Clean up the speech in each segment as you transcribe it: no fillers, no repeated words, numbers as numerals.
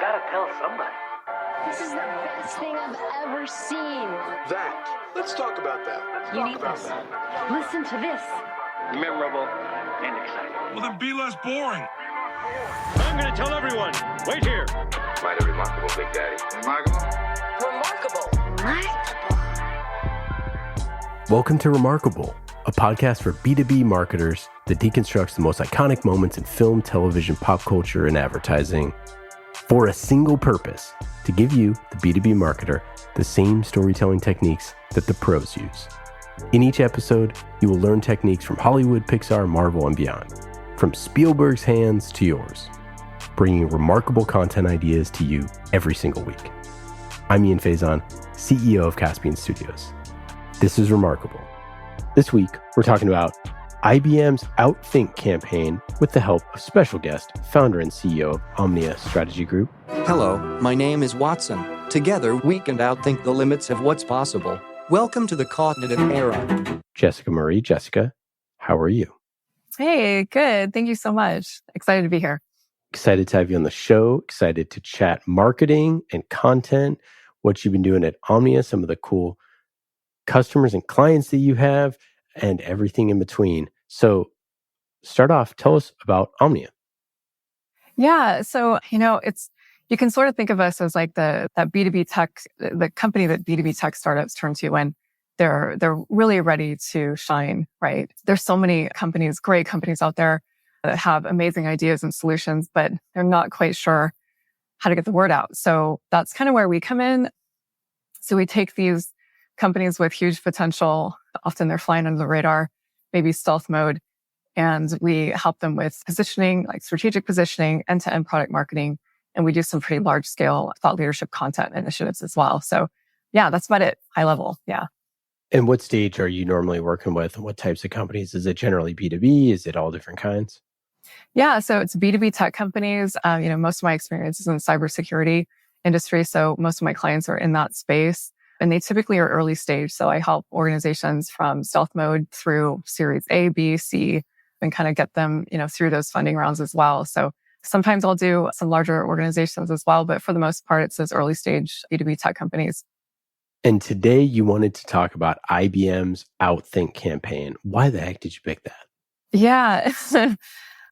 gotta tell somebody. This is the best thing I've ever seen. Let's talk about that. You need this. Listen to this. Memorable and exciting. Well, then be less boring. I'm going to tell everyone. Wait here. Mighty remarkable, Big Daddy. Remarkable? Welcome to Remarkable, a podcast for B2B marketers that deconstructs the most iconic moments in film, television, pop culture, and advertising for a single purpose: to give you, the B2B marketer, the same storytelling techniques that the pros use. In each episode, you will learn techniques from Hollywood, Pixar, Marvel, and beyond, from Spielberg's hands to yours, bringing remarkable content ideas to you every single week. I'm Ian Faison, CEO of Caspian Studios. This is Remarkable. This week, we're talking about IBM's Outthink campaign with the help of special guest, founder and CEO of Omnia Strategy Group. Hello, my name is Watson. Together, we can outthink the limits of what's possible. Welcome to the cognitive era. Jessica Murray. Jessica, how are you? Hey, good. Thank you so much. Excited to be here. Excited to have you on the show. Excited to chat marketing and content, what you've been doing at Omnia, some of the cool customers and clients that you have, and everything in between. So start off, tell us about Omnia. Yeah. So, you can sort of think of us as like that B2B tech, the company that B2B tech startups turn to when they're really ready to shine, right? There's so many companies, great companies out there that have amazing ideas and solutions, but they're not quite sure how to get the word out. So that's kind of where we come in. So we take these companies with huge potential, often they're flying under the radar, maybe stealth mode, and we help them with positioning, like strategic positioning, end-to-end product marketing, and we do some pretty large-scale thought leadership content initiatives as well. So yeah, that's about it, high level, yeah. And what stage are you normally working with, and what types of companies? Is it generally B2B? Is it all different kinds? Yeah, so it's B2B tech companies. Most of my experience is in the cybersecurity industry, so most of my clients are in that space. And they typically are early stage. So I help organizations from stealth mode through series A, B, C, and kind of get them, through those funding rounds as well. So sometimes I'll do some larger organizations as well, but for the most part, it's those early stage B2B tech companies. And today you wanted to talk about IBM's Outthink campaign. Why the heck did you pick that? Yeah.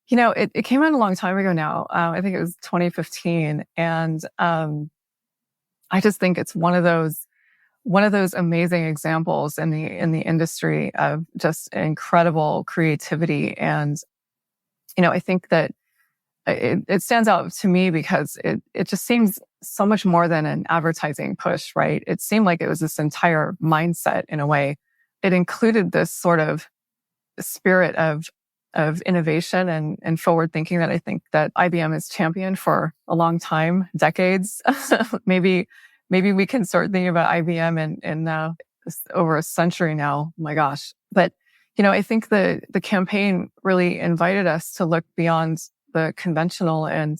It came out a long time ago now. I think it was 2015. And I just think it's one of those amazing examples in the industry of just incredible creativity. And, I think that it stands out to me because it just seems so much more than an advertising push, right? It seemed like it was this entire mindset in a way. It included this sort of spirit of innovation and forward thinking that I think that IBM has championed for a long time, decades. Maybe we can start thinking about IBM in over a century now. Oh my gosh. But, I think the campaign really invited us to look beyond the conventional and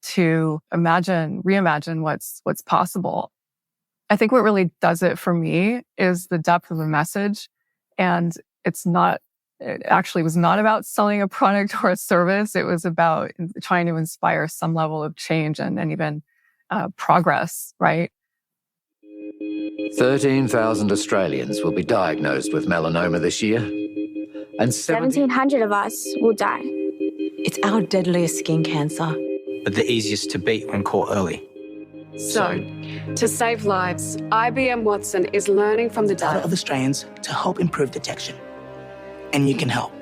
to reimagine what's possible. I think what really does it for me is the depth of the message. And it actually was not about selling a product or a service. It was about trying to inspire some level of change and even progress, right? 13,000 Australians will be diagnosed with melanoma this year, and 1,700 of us will die. It's our deadliest skin cancer, but the easiest to beat when caught early. So, to save lives, IBM Watson is learning from the data of Australians to help improve detection. And you can help.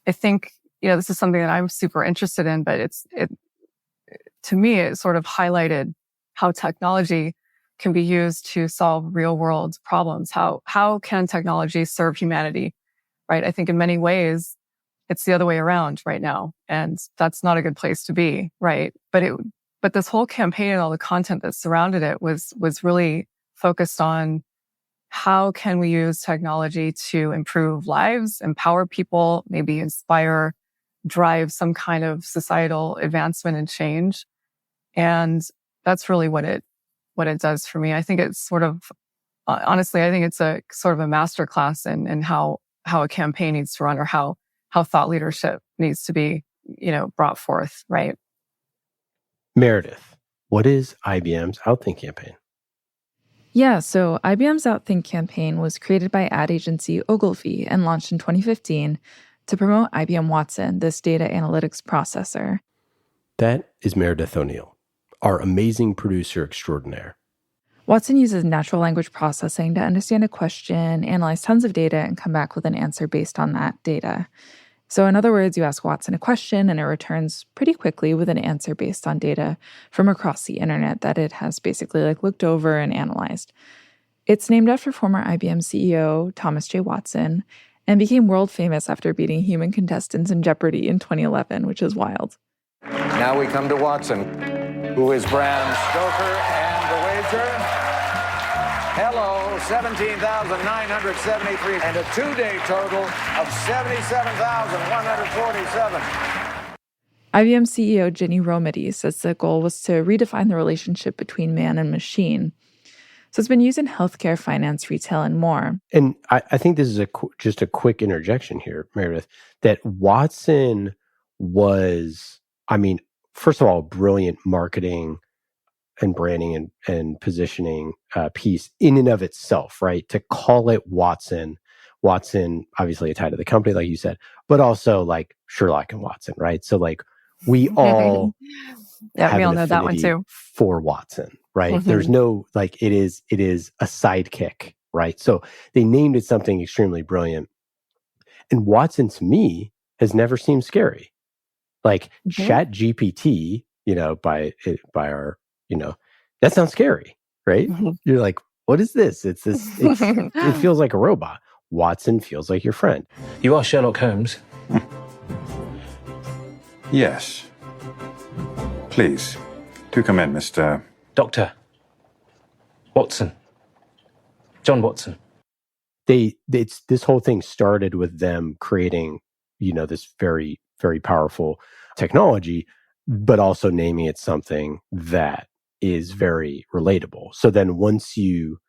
I think, this is something that I'm super interested in, but to me, it sort of highlighted how technology can be used to solve real world problems. How can technology serve humanity, right? I think in many ways, it's the other way around right now. And that's not a good place to be, right? But this whole campaign and all the content that surrounded it was really focused on how can we use technology to improve lives, empower people, maybe inspire, drive some kind of societal advancement and change. And that's really what it does for me. I think it's sort of, honestly, I think it's a sort of a masterclass in how a campaign needs to run, or how thought leadership needs to be, brought forth, right? Meredith, what is IBM's Outthink campaign? Yeah, so IBM's Outthink campaign was created by ad agency Ogilvy and launched in 2015 to promote IBM Watson, this data analytics processor. That is Meredith O'Neill, our amazing producer extraordinaire. Watson uses natural language processing to understand a question, analyze tons of data, and come back with an answer based on that data. So in other words, you ask Watson a question and it returns pretty quickly with an answer based on data from across the internet that it has basically looked over and analyzed. It's named after former IBM CEO Thomas J. Watson and became world famous after beating human contestants in Jeopardy in 2011, which is wild. Now we come to Watson, who is Bram Stoker and the wager. Hello, 17,973 and a two-day total of 77,147. IBM CEO Ginny Rometty says the goal was to redefine the relationship between man and machine. So it's been used in healthcare, finance, retail, and more. And I think this is just a quick interjection here, Meredith, that Watson was, first of all, brilliant marketing and branding and positioning piece in and of itself, right? To call it Watson, obviously tied to the company, like you said, but also Sherlock and Watson, right? So we all we all know that one too. For Watson, right? Mm-hmm. There's no, it is a sidekick, right? So they named it something extremely brilliant. And Watson to me has never seemed scary. Chat GPT, by our, that sounds scary, right? Mm-hmm. You're like, what is this? It feels like a robot. Watson feels like your friend. You are Sherlock Holmes. Yes. Please, do come in, Mr. Dr. Watson. John Watson. This whole thing started with them creating, this very, very powerful technology, but also naming it something that is very relatable. So then once you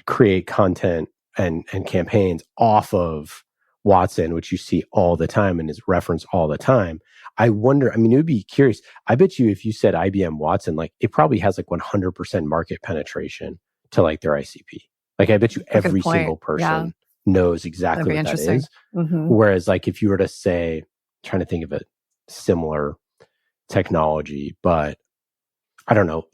create content and campaigns off of Watson, which you see all the time and is referenced all the time, I wonder, it would be curious. I bet you if you said IBM Watson, it probably has 100% market penetration to their ICP. I bet you every single person knows exactly what that is. Mm-hmm. Whereas if you were to say, trying to think of a similar technology, but I don't know,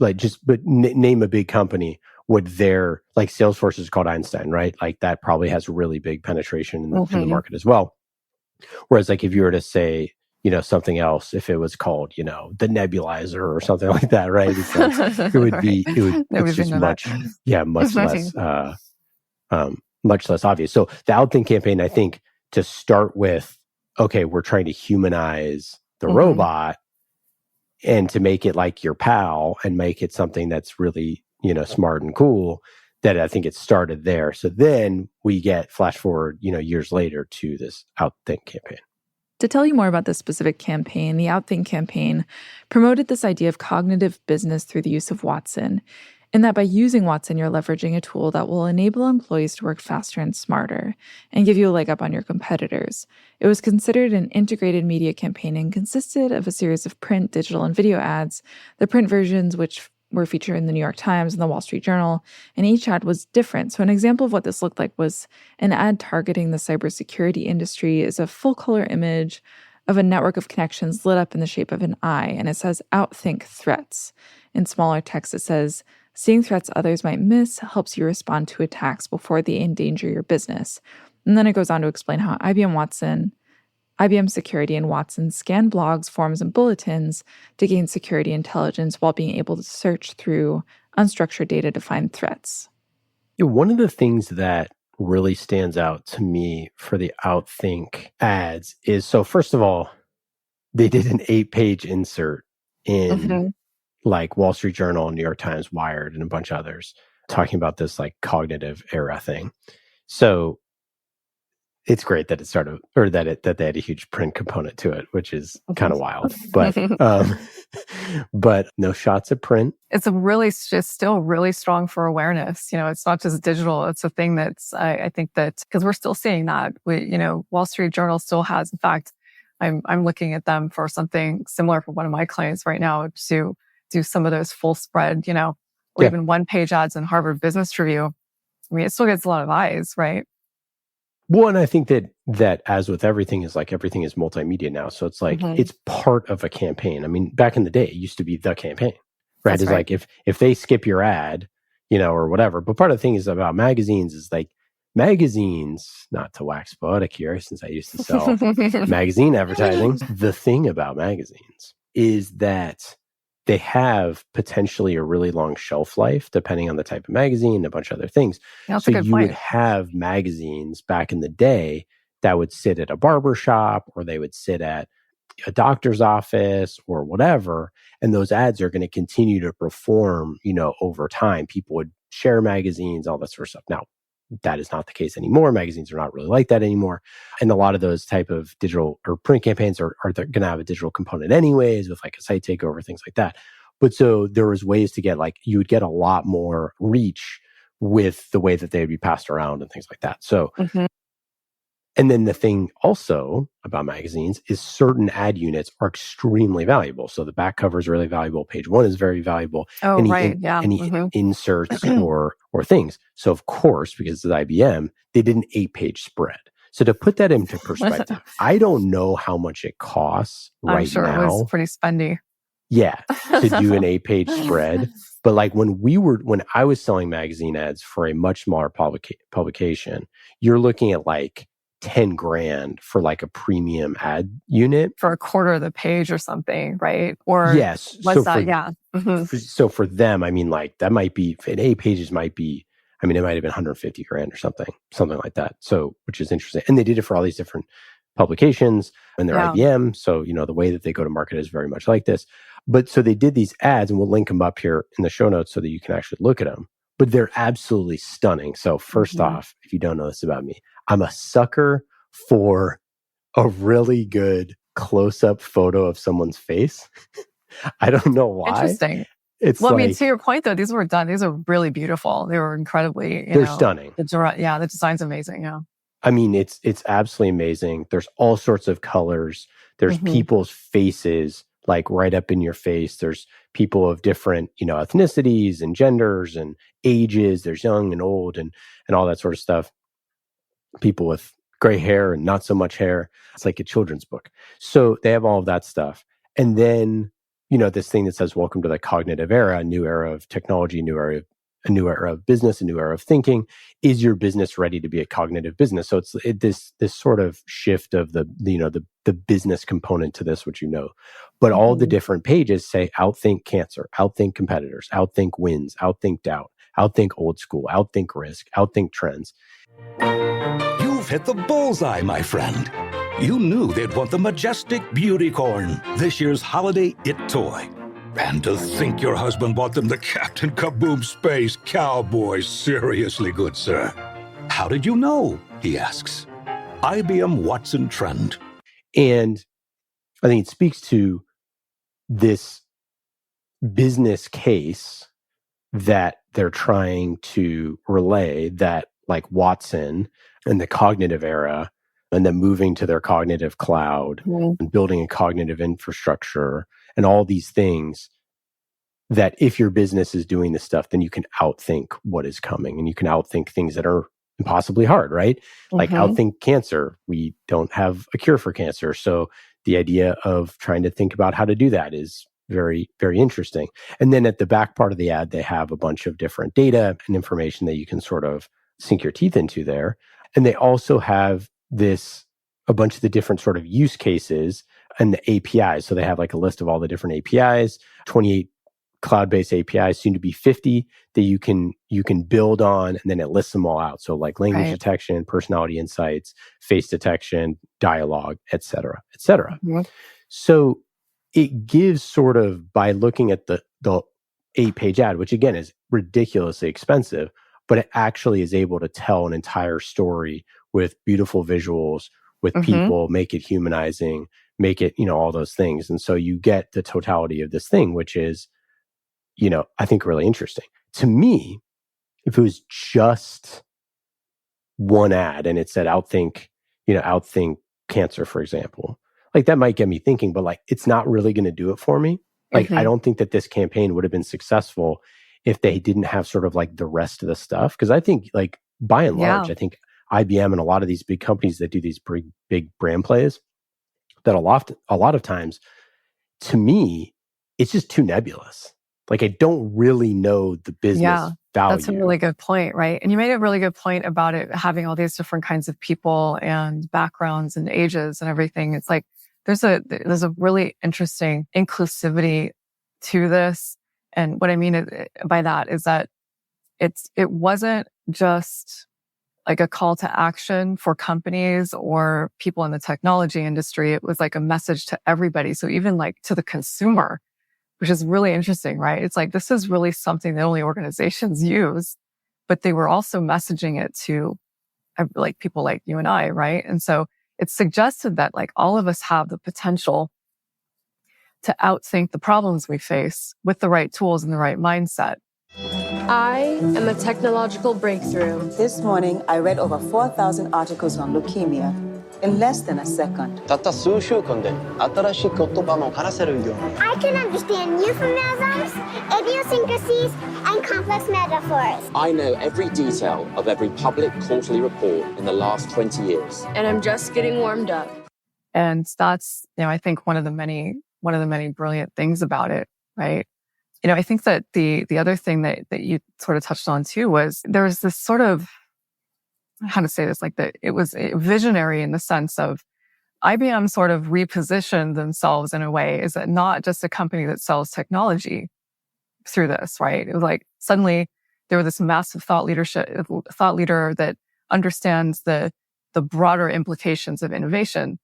name a big company, would their, Salesforce is called Einstein, right? That probably has really big penetration in the market as well. Whereas if you were to say, something else, if it was called, the nebulizer or something like that, right? It's it's just much less obvious. So the Outthink campaign, I think, to start with, okay, we're trying to humanize the robot and to make it like your pal and make it something that's really, smart and cool, that I think it started there. So then we get flash forward, years later to this Outthink campaign. To tell you more about this specific campaign, the Outthink campaign promoted this idea of cognitive business through the use of Watson, in that by using Watson, you're leveraging a tool that will enable employees to work faster and smarter and give you a leg up on your competitors. It was considered an integrated media campaign and consisted of a series of print, digital, and video ads. The print versions, which were featured in the New York Times and the Wall Street Journal, and each ad was different. So an example of what this looked like was an ad targeting the cybersecurity industry is a full-color image of a network of connections lit up in the shape of an eye, and it says, "Outthink threats." In smaller text, it says, "Seeing threats others might miss helps you respond to attacks before they endanger your business." And then it goes on to explain how IBM Watson, IBM Security, and Watson scan blogs, forums, and bulletins to gain security intelligence while being able to search through unstructured data to find threats. One of the things that really stands out to me for the Outthink ads is, so first of all, they did an 8-page insert in Wall Street Journal, New York Times, Wired, and a bunch of others talking about this cognitive era thing. So it's great that it started, or that they had a huge print component to it, which is kind of wild. But but no shots of print. It's just still really strong for awareness. It's not just digital. It's a thing that's, I think that, because we're still seeing that. Wall Street Journal still has, in fact, I'm looking at them for something similar for one of my clients right now to do some of those full spread, or even one-page ads in Harvard Business Review. I mean, it still gets a lot of eyes, right? Well, and I think that as with everything is like everything is multimedia now. So it's like it's part of a campaign. I mean, back in the day, it used to be the campaign, right? That's It's right. like if they skip your ad, or whatever. But part of the thing is about magazines is like magazines, not to wax poetic here, since I used to sell magazine advertising. The thing about magazines is that they have potentially a really long shelf life, depending on the type of magazine and a bunch of other things. That's so a good you point. would have magazines back in the day that would sit at a barber shop, or they would sit at a doctor's office or whatever. And those ads are going to continue to perform, over time. People would share magazines, all that sort of stuff. Now, that is not the case anymore. Magazines are not really like that anymore. And a lot of those type of digital or print campaigns are going to have a digital component anyways, with like a site takeover, things like that. But so there was ways to get you would get a lot more reach with the way that they would be passed around and things like that. So, and then the thing also about magazines is certain ad units are extremely valuable. So the back cover is really valuable. Page one is very valuable. Oh, right. Yeah. Any inserts or things. So of course, because it's IBM, they did an 8-page spread. So to put that into perspective, I don't know how much it costs right now. I'm sure it was pretty spendy. Yeah, to do an 8-page spread. But like when I was selling magazine ads for a much smaller publication, you're looking at like 10 grand for like a premium ad unit for a quarter of the page or something, right? Or yes, what's that? Yeah. Mm-hmm. So for them, I mean, like that might be, in 8 pages might be, I mean, it might have been 150 grand or something like that. So, which is interesting. And they did it for all these different publications and they're IBM. So, the way that they go to market is very much like this. But so they did these ads, and we'll link them up here in the show notes so that you can actually look at them. But they're absolutely stunning. So first off, if you don't know this about me, I'm a sucker for a really good close-up photo of someone's face. I don't know why. Interesting. It's I mean, to your point though, these are really beautiful. They were incredibly, they're stunning. The design's amazing. Yeah. I mean, it's absolutely amazing. There's all sorts of colors. There's people's faces like right up in your face. There's people of different, ethnicities and genders and ages. There's young and old and all that sort of stuff. People with gray hair and not so much hair. It's like a children's book. So they have all of that stuff. And then, this thing that says, welcome to the cognitive era, a new era of technology, a new era of business, a new era of thinking. Is your business ready to be a cognitive business? So it's this sort of shift of the business component to this, which but all the different pages say outthink cancer, outthink competitors, outthink wins, outthink doubt, outthink old school, outthink risk, outthink trends. You've hit the bullseye, my friend. You knew they'd want the majestic Beautycorn, this year's holiday it toy. And to think your husband bought them the Captain Kaboom Space Cowboy. Seriously, good sir. How did you know? He asks. IBM Watson Trend. And I think it speaks to this business case that they're trying to relay, that like Watson and the cognitive era and then moving to their cognitive cloud and building a cognitive infrastructure and all these things, that if your business is doing this stuff, then you can outthink what is coming and you can outthink things that are impossibly hard, right? Like outthink cancer. We don't have a cure for cancer. So the idea of trying to think about how to do that is very, very interesting. And then at the back part of the ad, they have a bunch of different data and information that you can sort of sink your teeth into there. And they also have a bunch of the different sort of use cases and the APIs. So they have like a list of all the different APIs, 28 cloud-based APIs, soon to be 50, that you can build on, and then it lists them all out. So like language detection, personality insights, face detection, dialogue, et cetera, et cetera. So it gives sort of, by looking at the 8-page ad, which again is ridiculously expensive, but it actually is able to tell an entire story with beautiful visuals, with people, make it humanizing, make it, all those things. And so you get the totality of this thing, which is, I think really interesting. To me, if it was just one ad and it said outthink cancer, for example, like that might get me thinking, but like it's not really going to do it for me. Like, I don't think that this campaign would have been successful if they didn't have sort of like the rest of the stuff. Because I think, like, by and large, I think IBM and a lot of these big companies that do these big brand plays, that a lot of times, to me, it's just too nebulous. Like, I don't really know the business value. That's a really good point, right? And you made a really good point about it having all these different kinds of people and backgrounds and ages and everything. It's like there's a really interesting inclusivity to this. And what I mean by that is that it wasn't just like a call to action for companies or people in the technology industry. It was like a message to everybody. So even like to the consumer, which is really interesting, right? It's like, this is really something that only organizations use, but they were also messaging it to like people like you and I, right? And so it suggested that like all of us have the potential to outthink the problems we face with the right tools and the right mindset. I am a technological breakthrough. This morning, I read over 4,000 articles on leukemia in less than a second. I can understand euphemisms, idiosyncrasies, and complex metaphors. I know every detail of every public quarterly report in the last 20 years. And I'm just getting warmed up. And that's, I think one of the many brilliant things about it, right? I think that the other thing that you sort of touched on too was there was this sort of, how to say this, like that it was visionary in the sense of IBM sort of repositioned themselves in a way is that not just a company that sells technology through this, right? It was like suddenly there was this massive thought leader that understands the broader implications of innovation.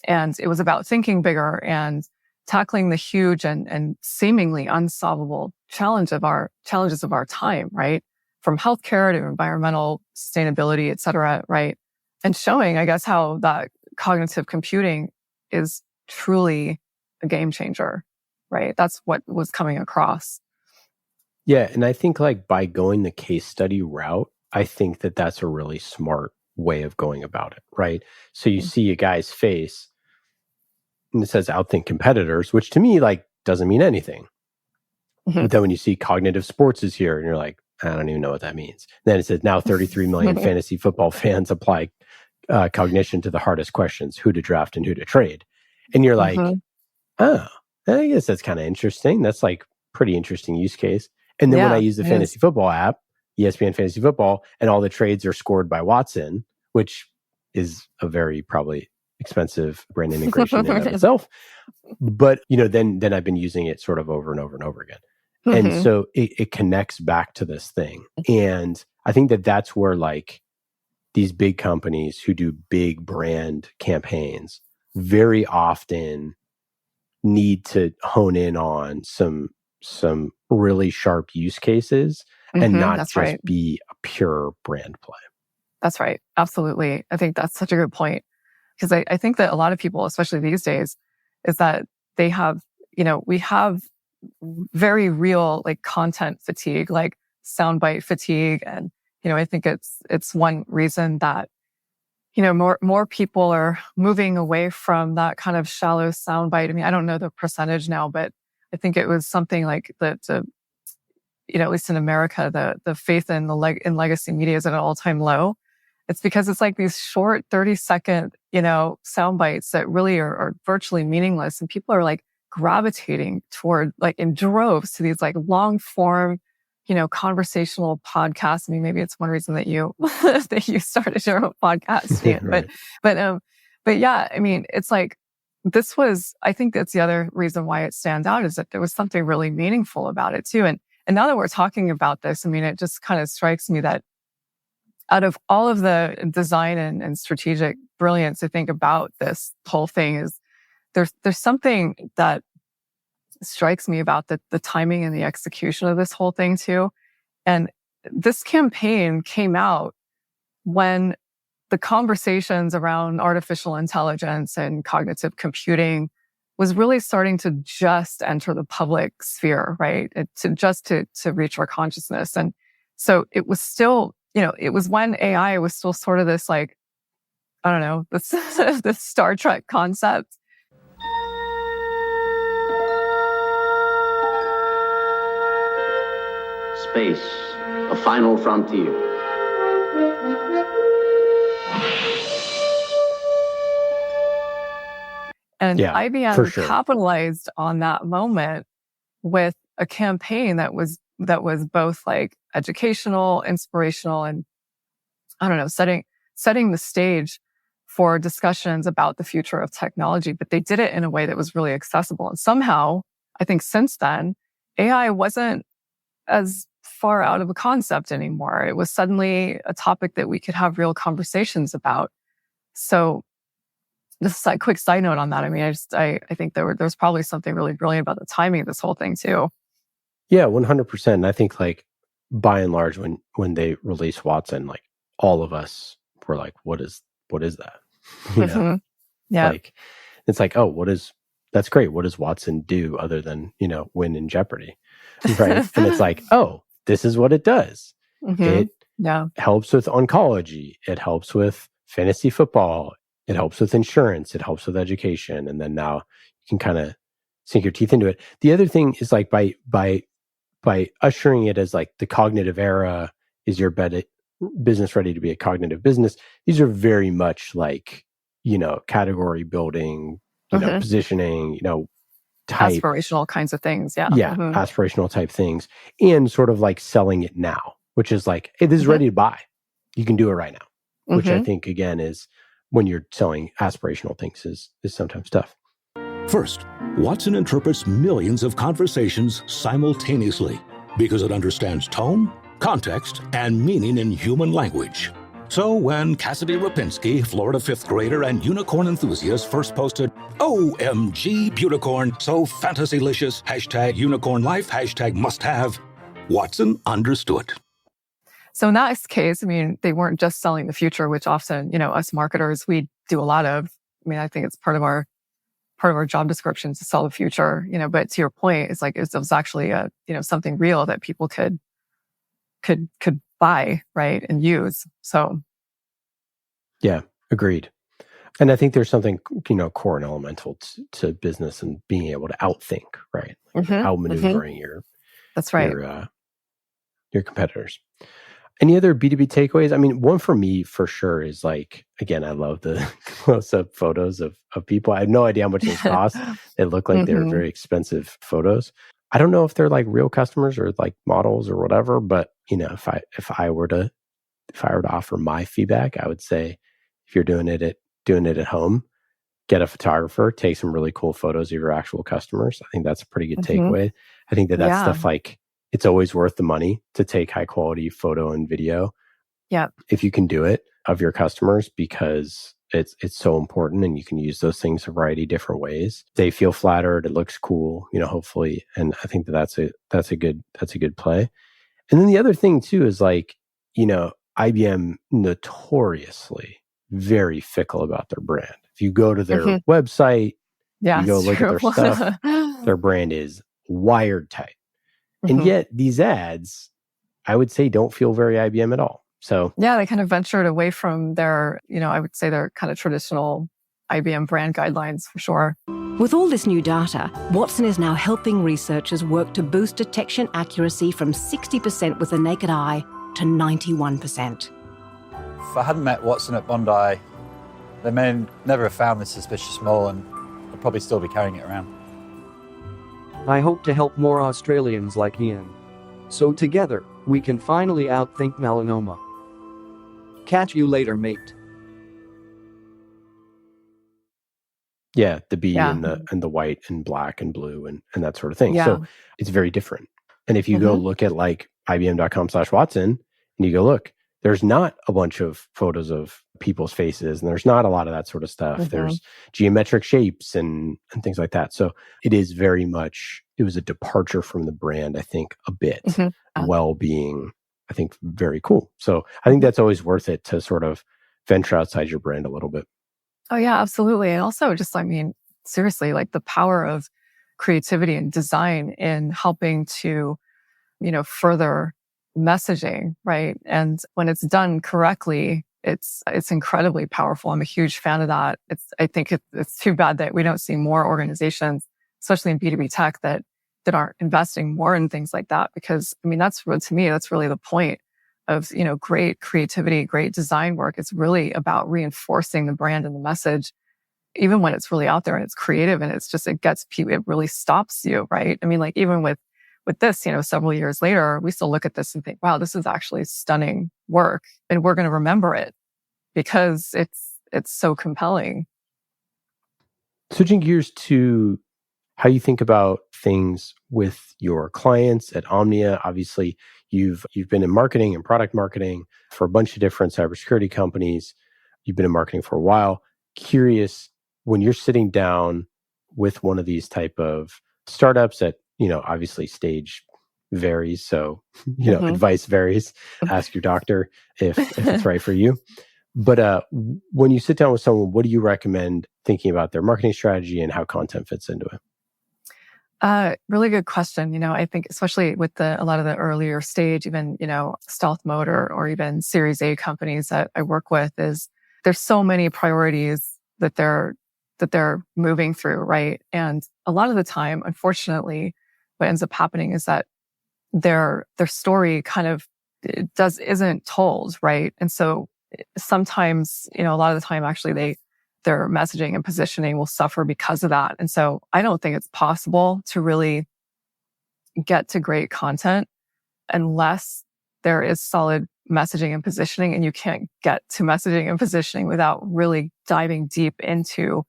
And it was about thinking bigger and tackling the huge and seemingly unsolvable challenges of our time, right? From healthcare to environmental sustainability, et cetera, right? And showing, I guess, how that cognitive computing is truly a game changer, right? That's what was coming across. Yeah. And I think like by going the case study route, I think that that's a really smart way of going about it, right? So you see a guy's face and it says Outthink competitors, which to me like doesn't mean anything. But then when you see cognitive sports is here and you're like, I don't even know what that means. Then it says now 33 million fantasy football fans apply cognition to the hardest questions, who to draft and who to trade. And you're like, oh, I guess that's kind of interesting. That's like pretty interesting use case. And then when I use the fantasy football app, ESPN Fantasy Football, and all the trades are scored by Watson, which is a very probably expensive brand integration in and of itself. But, then I've been using it sort of over and over and over again. And so it connects back to this thing. And I think that that's where like these big companies who do big brand campaigns very often need to hone in on some really sharp use cases and not just be a pure brand play. That's right. Absolutely. I think that's such a good point. Because I think that a lot of people, especially these days, is that they have, we have very real like content fatigue, like soundbite fatigue. And, I think it's one reason that, more people are moving away from that kind of shallow soundbite. I mean, I don't know the percentage now, but I think it was something like that, at least in America, the faith in in legacy media is at an all-time low. It's because it's like these short 30-second, sound bites that really are virtually meaningless. And people are like gravitating toward like in droves to these like long form, conversational podcasts. I mean, maybe it's one reason that you started your own podcast, Dan. Right. But yeah, I mean, it's like I think that's the other reason why it stands out is that there was something really meaningful about it too. And now that we're talking about this, I mean, it just kind of strikes me that out of all of the design and strategic brilliance, I think about this whole thing is there's something that strikes me about the timing and the execution of this whole thing too. And this campaign came out when the conversations around artificial intelligence and cognitive computing was really starting to just enter the public sphere, right? To reach our consciousness. And so it was still, it was when AI was still sort of this like, I don't know, this Star Trek concept. space, a final frontier. And Yeah, for IBM sure. capitalized on that moment with a campaign that was both like educational, inspirational, and I don't know, setting the stage for discussions about the future of technology. But they did it in a way that was really accessible. And somehow, I think since then, AI wasn't as far out of a concept anymore. It was suddenly a topic that we could have real conversations about. So just a quick side note on that. I mean, I think there's probably something really brilliant about the timing of this whole thing too. Yeah, 100%. And I think like by and large, when they released Watson, like all of us were like, what is that? You know, Yeah. like it's like, oh, that's great. What does Watson do other than, win in Jeopardy? Right. And it's like, oh, this is what it does. It helps with oncology. It helps with fantasy football. It helps with insurance. It helps with education. And then now you can kind of sink your teeth into it. The other thing is like by ushering it as like the cognitive era, is your business ready to be a cognitive business? These are very much like, category building, positioning, type aspirational kinds of things. Yeah. Aspirational type things, and sort of like selling it now, which is like, hey, this is ready to buy. You can do it right now, which I think again is when you're selling aspirational things is sometimes tough. First, Watson interprets millions of conversations simultaneously because it understands tone, context, and meaning in human language. So when Cassidy Rapinski, Florida fifth grader and unicorn enthusiast, first posted, OMG Beauticorn, so fantasylicious, #unicorn life, #must have, Watson understood. So in that case, I mean, they weren't just selling the future, which often, us marketers, we do a lot of. I mean, I think it's part of our job description to sell the future, but to your point, it's like, it was actually something real that people could buy, right, and use. So. Yeah, agreed. And I think there's something, core and elemental to business and being able to outthink, right? Like outmaneuvering your competitors. Any other B2B takeaways? I mean, one for me for sure is like, again, I love the close-up photos of people. I have no idea how much they cost. They look like they're very expensive photos. I don't know if they're like real customers or like models or whatever, but if I were to offer my feedback, I would say if you're doing it at home, get a photographer, take some really cool photos of your actual customers. I think that's a pretty good takeaway. I think that's stuff like, it's always worth the money to take high quality photo and video. Yeah. If you can do it of your customers, because it's so important, and you can use those things a variety of different ways. They feel flattered. It looks cool, hopefully. And I think that's a good play. And then the other thing too is like, IBM notoriously very fickle about their brand. If you go to their website, you go look at their stuff, their brand is wired tight. And yet these ads, I would say, don't feel very IBM at all. So yeah, they kind of ventured away from their, I would say their kind of traditional IBM brand guidelines for sure. With all this new data, Watson is now helping researchers work to boost detection accuracy from 60% with the naked eye to 91%. If I hadn't met Watson at Bondi, they may never have found this suspicious mole, and I'd probably still be carrying it around. I hope to help more Australians like Ian. So together, we can finally outthink melanoma. Catch you later, mate. Yeah, the B and the white and black and blue and that sort of thing. Yeah. So it's very different. And if you go look at like IBM.com/Watson and you go look, there's not a bunch of photos of people's faces, and there's not a lot of that sort of stuff. There's geometric shapes and things like that. So it is very much, it was a departure from the brand, I think, a bit, while being, I think, very cool. So I think that's always worth it to sort of venture outside your brand a little bit. Oh yeah, absolutely. And also just, I mean, seriously, like the power of creativity and design in helping to, further messaging, right? And when it's done correctly, it's incredibly powerful. I'm a huge fan of that. I think it's too bad that we don't see more organizations, especially in B2B tech, that that aren't investing more in things like that. Because I mean, to me, that's really the point of, great creativity, great design work. It's really about reinforcing the brand and the message, even when it's really out there and it's creative and it gets people, it really stops you, right? I mean, like even with this, several years later, we still look at this and think, wow, this is actually stunning work. And we're going to remember it because it's so compelling. Switching gears to how you think about things with your clients at Omnia. Obviously, you've been in marketing and product marketing for a bunch of different cybersecurity companies. You've been in marketing for a while. Curious, when you're sitting down with one of these type of startups that, obviously stage varies. So, advice varies. Ask your doctor if it's right for you. But when you sit down with someone, what do you recommend thinking about their marketing strategy and how content fits into it? Really good question. I think especially with a lot of the earlier stage, even, stealth mode or even Series A companies that I work with, is there's so many priorities that they're moving through, right? And a lot of the time, unfortunately, what ends up happening is that their story kind of isn't told, right? And so sometimes, a lot of the time, actually, their messaging and positioning will suffer because of that. And so I don't think it's possible to really get to great content unless there is solid messaging and positioning, and you can't get to messaging and positioning without really diving deep into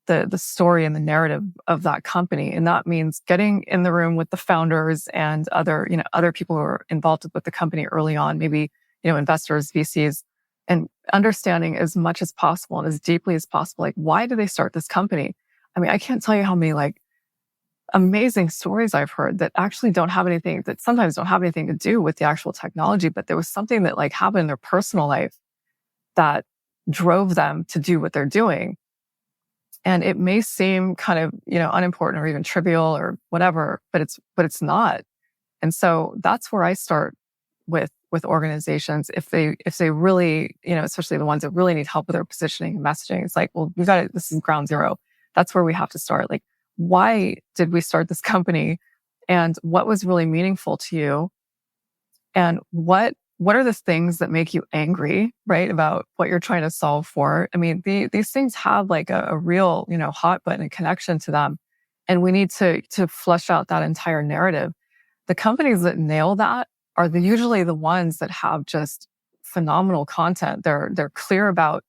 the story and the narrative of that company. And that means getting in the room with the founders and other people who are involved with the company early on, maybe, investors, VCs, and understanding as much as possible and as deeply as possible, like, why did they start this company? I mean, I can't tell you how many amazing stories I've heard that actually sometimes don't have anything to do with the actual technology, but there was something that happened in their personal life that drove them to do what they're doing. And it may seem kind of, unimportant or even trivial or whatever, but it's not. And so that's where I start with organizations. If they really, especially the ones that really need help with their positioning and messaging, it's like, well, this is ground zero. That's where we have to start. Like, why did we start this company? And what was really meaningful to you? And what are the things that make you angry, right? About what you're trying to solve for? I mean, these things have a real, hot button connection to them. And we need to flesh out that entire narrative. The companies that nail that are usually the ones that have just phenomenal content. They're clear about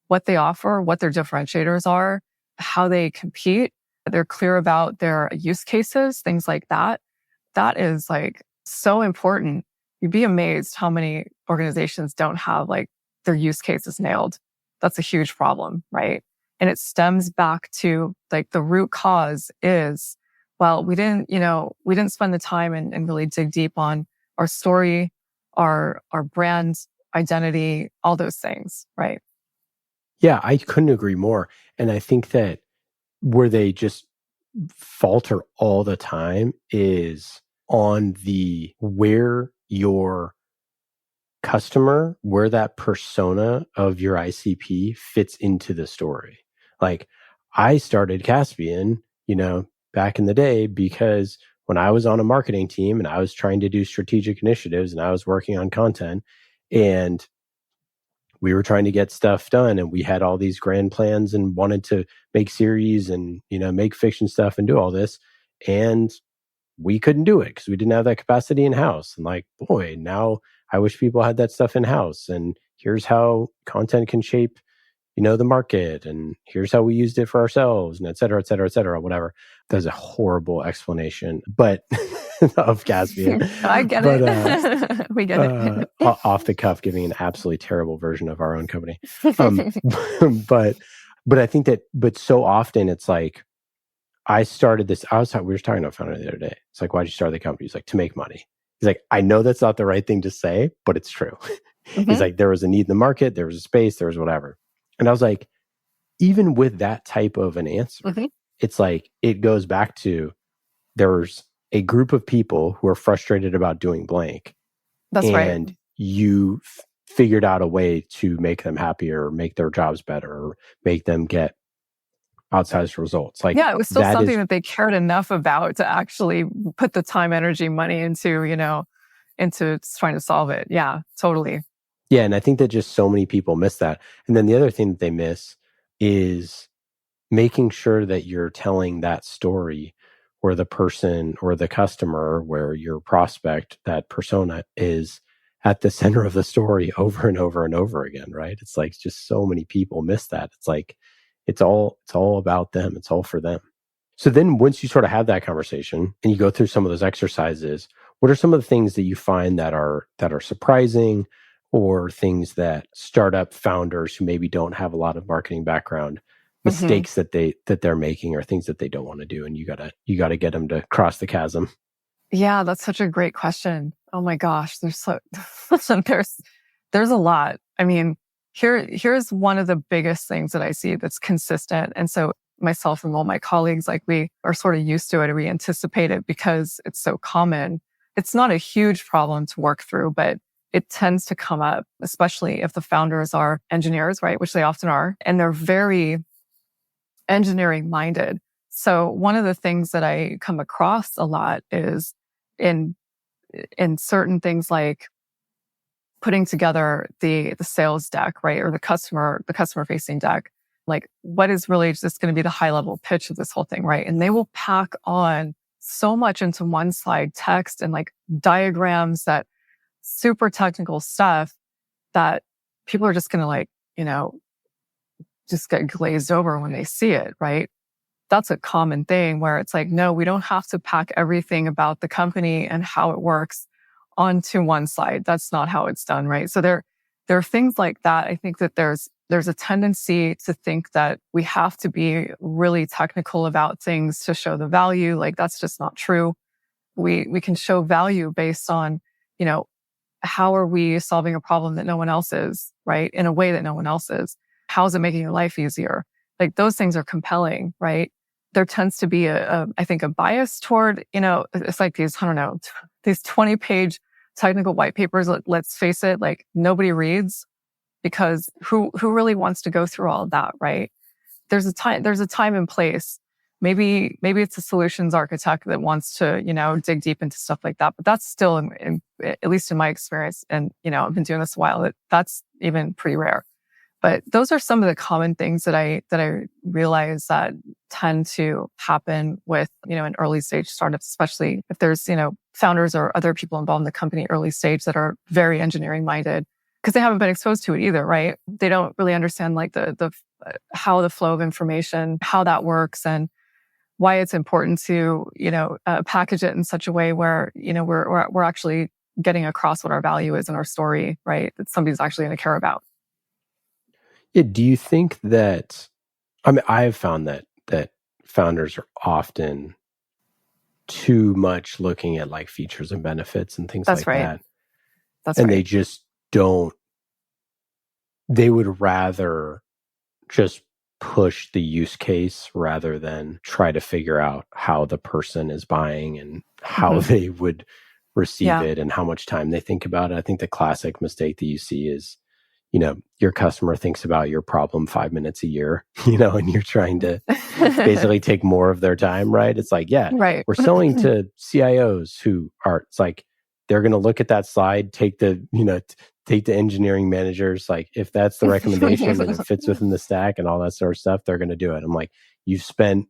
what they offer, what their differentiators are, how they compete. They're clear about their use cases, things like that. That is so important. You'd be amazed how many organizations don't have their use cases nailed. That's a huge problem, right? And it stems back to the root cause is, well, we didn't spend the time and really dig deep on our story, our brand identity, all those things, right? Yeah, I couldn't agree more. And I think that where they just falter all the time is on where your customer, where that persona of your ICP fits into the story. Like, I started Caspian, back in the day because when I was on a marketing team and I was trying to do strategic initiatives and I was working on content and we were trying to get stuff done and we had all these grand plans and wanted to make series and, make fiction stuff and do all this. And we couldn't do it because we didn't have that capacity in-house. And boy, now I wish people had that stuff in-house. And here's how content can shape, the market. And here's how we used it for ourselves and et cetera, et cetera, et cetera, whatever. That's a horrible explanation, but of Caspian. I get it. We get it. Off the cuff, giving an absolutely terrible version of our own company. But I think but so often it's I started this. We were talking to a founder the other day. It's why'd you start the company? He's to make money. He's I know that's not the right thing to say, but it's true. Mm-hmm. He's there was a need in the market, there was a space, there was whatever. And I was even with that type of an answer, mm-hmm. It's it goes back to there's a group of people who are frustrated about doing blank. That's right. And you figured out a way to make them happier, or make their jobs better, or make them get outsized results. Like, yeah, it was still something that they cared enough about to actually put the time, energy, money into, into trying to solve it. Yeah, totally. Yeah. And I think that just so many people miss that. And then the other thing that they miss is making sure that you're telling that story where the person or the customer, where your prospect, that persona, is at the center of the story over and over and over again, right? It's like just so many people miss that. It's like it's all about them. It's all for them. So then once you sort of have that conversation and you go through some of those exercises, what are some of the things that you find that are surprising, or things that startup founders who maybe don't have a lot of marketing background, mistakes that they're making, or things that they don't want to do, and you gotta get them to cross the chasm? Yeah, that's such a great question. Oh my gosh, there's a lot. I mean, here's one of the biggest things that I see that's consistent. And so myself and all my colleagues, like, we are sort of used to it, and we anticipate it because it's so common. It's not a huge problem to work through, but it tends to come up, especially if the founders are engineers, right? Which they often are, and they're very engineering minded. So one of the things that I come across a lot is in certain things like putting together the sales deck, right? Or the customer facing deck. Like, what is really just going to be the high level pitch of this whole thing, right? And they will pack on so much into one slide, text and like diagrams, that super technical stuff that people are just going to, like, just get glazed over when they see it, right? That's a common thing where it's like, no, we don't have to pack everything about the company and how it works onto one slide. That's not how it's done, right? So there are things like that. I think that there's a tendency to think that we have to be really technical about things to show the value. Like, that's just not true. We can show value based on, how are we solving a problem that no one else is, right? In a way that no one else is. How is it making your life easier? Like, those things are compelling, right? There tends to be I think a bias toward, it's like these 20-page technical white papers. Let's face it, like, nobody reads, because who really wants to go through all of that, right? There's a time and place. Maybe it's a solutions architect that wants to, dig deep into stuff like that. But that's still, at least in my experience, and, I've been doing this a while, that's even pretty rare. But those are some of the common things that I realize that tend to happen with, an early stage startups, especially if there's, founders or other people involved in the company early stage that are very engineering minded, because they haven't been exposed to it either, right? They don't really understand, like, the how the flow of information, how that works, and why it's important to, package it in such a way where, we're actually getting across what our value is in our story, right? That somebody's actually going to care about. Yeah. Do you think that, I've found that founders are often too much looking at, like, features and benefits and things like that. That's and right. They just don't, they would rather just push the use case rather than try to figure out how the person is buying and how they would receive it and how much time they think about it. I think the classic mistake that you see is, your customer thinks about your problem 5 minutes a year, and you're trying to basically take more of their time, right? It's like, right. We're selling to CIOs who are, it's like, they're going to look at that slide, take the engineering managers, like, if that's the recommendation and it fits within the stack and all that sort of stuff, they're going to do it. I'm like, you've spent,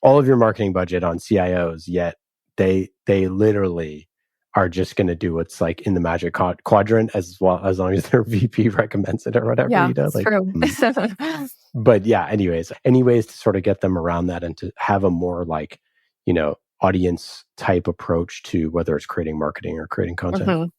all of your marketing budget on CIOs, yet they literally are just going to do what's, like, in the magic quadrant, as long as their VP recommends it or whatever. Yeah, that's like, true. But yeah, any ways to sort of get them around that and to have a more, like, audience type approach to whether it's creating marketing or creating content.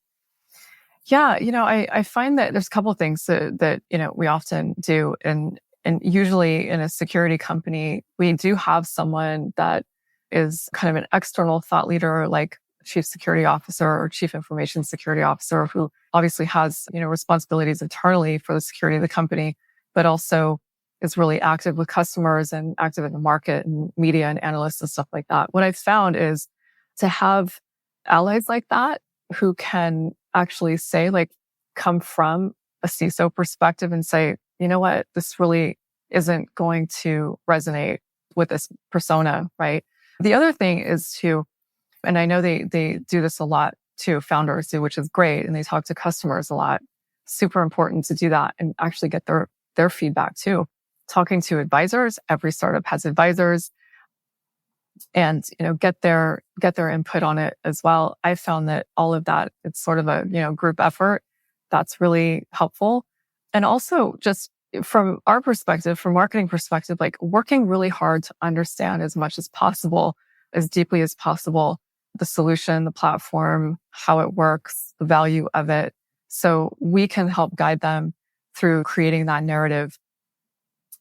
Yeah, I find that there's a couple of things that we often do, and usually in a security company, we do have someone that is kind of an external thought leader, like chief security officer or chief information security officer, who obviously has, responsibilities internally for the security of the company, but also is really active with customers and active in the market and media and analysts and stuff like that. What I've found is to have allies like that who can actually say, like, come from a CISO perspective and say, you know what, this really isn't going to resonate with this persona, right? The other thing is to, and I know they do this a lot too, founders do, which is great, and they talk to customers a lot. Super important to do that and actually get their feedback too. Talking to advisors, every startup has advisors, and get their input on it as well. I found that all of that, it's sort of a group effort that's really helpful. And also just from our perspective, from marketing perspective, like working really hard to understand as much as possible, as deeply as possible, the solution, the platform, how it works, the value of it. So we can help guide them through creating that narrative.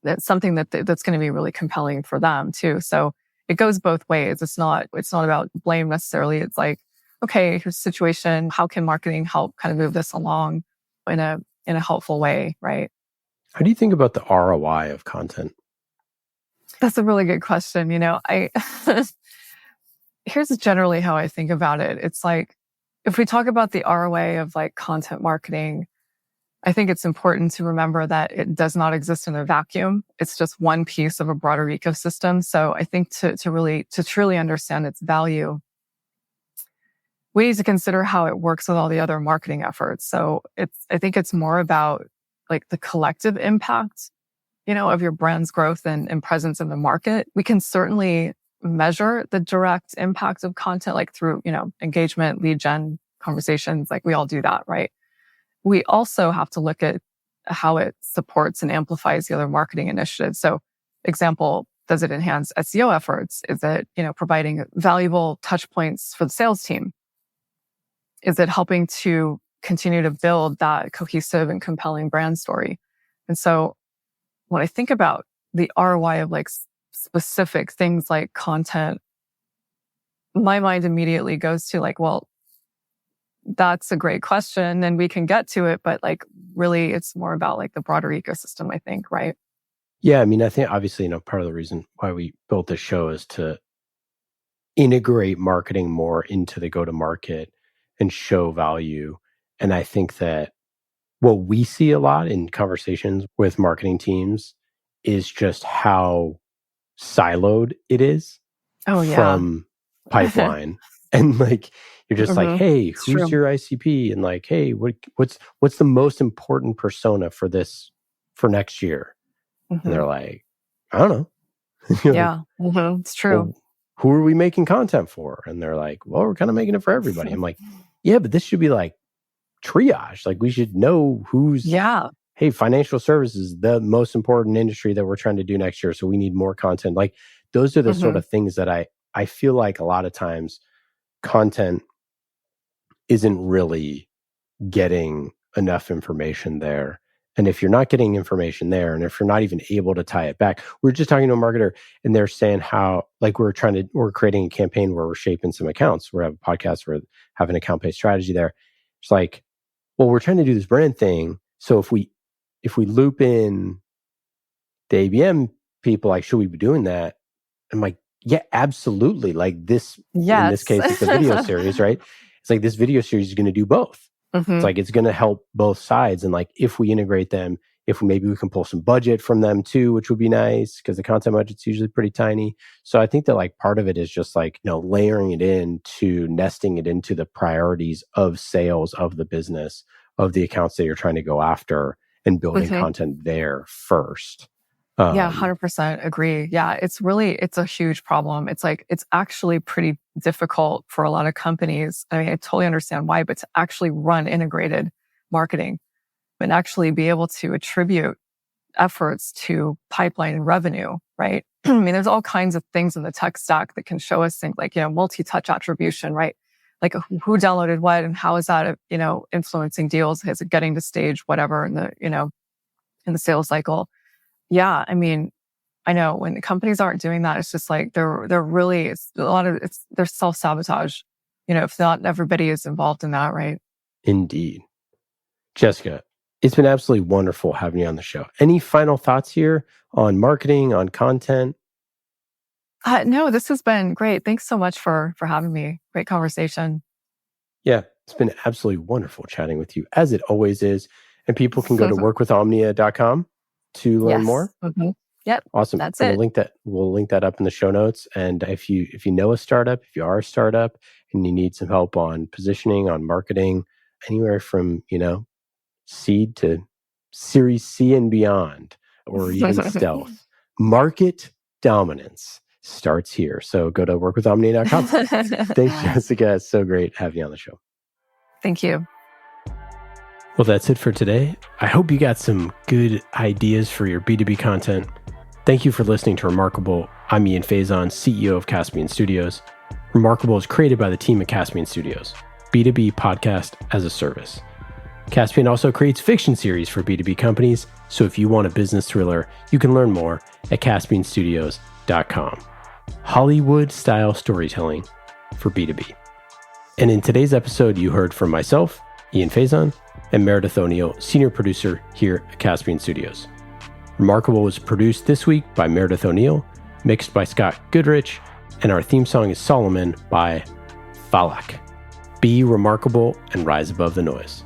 That's something that's going to be really compelling for them too. So it goes both ways. It's not about blame necessarily. It's like, okay, here's the situation. How can marketing help kind of move this along in a helpful way, right? How do you think about the ROI of content? That's a really good question. Here's generally how I think about it. It's like, if we talk about the ROI of like content marketing, I think it's important to remember that it does not exist in a vacuum. It's just one piece of a broader ecosystem. So I think to truly understand its value, we need to consider how it works with all the other marketing efforts. So I think it's more about like the collective impact, of your brand's growth and presence in the market. We can certainly measure the direct impact of content, like through, engagement, lead gen, conversations, like we all do that, right? We also have to look at how it supports and amplifies the other marketing initiatives. So, example, does it enhance SEO efforts? Is it, providing valuable touch points for the sales team? Is it helping to continue to build that cohesive and compelling brand story? And so when I think about the ROI of like specific things like content, my mind immediately goes to like, well, that's a great question and we can get to it, but like really it's more about like the broader ecosystem, I think, right? Yeah, I mean, I think obviously, part of the reason why we built this show is to integrate marketing more into the go-to-market and show value. And I think that what we see a lot in conversations with marketing teams is just how siloed it is from pipeline. And like, you're just like, hey, who's your ICP? And like, hey, what's the most important persona for next year? And they're like, I don't know. Yeah, it's true. Well, who are we making content for? And they're like, well, we're kind of making it for everybody. I'm like, yeah, but this should be like triage. Like we should know who's, hey, financial services, the most important industry that we're trying to do next year. So we need more content. Like those are the sort of things that I feel like a lot of times content isn't really getting enough information there. And if you're not getting information there, and if you're not even able to tie it back, we're just talking to a marketer and they're saying how, like we're creating a campaign where we're shaping some accounts. We have a podcast, we're having an account-based strategy there. It's like, well, we're trying to do this brand thing. So if we loop in the ABM people, like, should we be doing that? I'm like, yeah, absolutely. Like this, in this case, it's a video series, right? It's like this video series is going to do both. It's like, it's going to help both sides. And like, if we integrate them, maybe we can pull some budget from them too, which would be nice because the content budget's usually pretty tiny. So I think that like part of it is just like, layering it into, nesting it into the priorities of sales of the business, of the accounts that you're trying to go after, and building content there first. Yeah, 100% agree. Yeah, it's a huge problem. It's like, it's actually pretty difficult for a lot of companies. I mean, I totally understand why, but to actually run integrated marketing and actually be able to attribute efforts to pipeline and revenue, right? I mean, there's all kinds of things in the tech stack that can show us things like, multi-touch attribution, right? Like who downloaded what and how is that, influencing deals? Is it getting to stage, whatever in the, in the sales cycle? Yeah, I mean, I know when companies aren't doing that, it's just like they're really, there's self-sabotage, if not everybody is involved in that, right? Indeed. Jessica, it's been absolutely wonderful having you on the show. Any final thoughts here on marketing, on content? No, this has been great. Thanks so much for having me. Great conversation. Yeah, it's been absolutely wonderful chatting with you, as it always is. And people can go to workwithomnia.com. to learn more? Mm-hmm. Yep. Awesome. That's and it. We'll link that up in the show notes. And if you know a startup, if you are a startup and you need some help on positioning, on marketing, anywhere from, seed to Series C and beyond, or even stealth, market dominance starts here. So go to workwithomnia.com. Thanks, Jessica. It's so great having you on the show. Thank you. Well, that's it for today. I hope you got some good ideas for your B2B content. Thank you for listening to Remarkable. I'm Ian Faison, CEO of Caspian Studios. Remarkable is created by the team at Caspian Studios, B2B podcast as a service. Caspian also creates fiction series for B2B companies, so if you want a business thriller, you can learn more at caspianstudios.com. Hollywood-style storytelling for B2B. And in today's episode, you heard from myself, Ian Faison, and Meredith O'Neill, senior producer here at Caspian Studios. Remarkable was produced this week by Meredith O'Neill, mixed by Scott Goodrich, and our theme song is Solomon by Falak. Be remarkable and rise above the noise.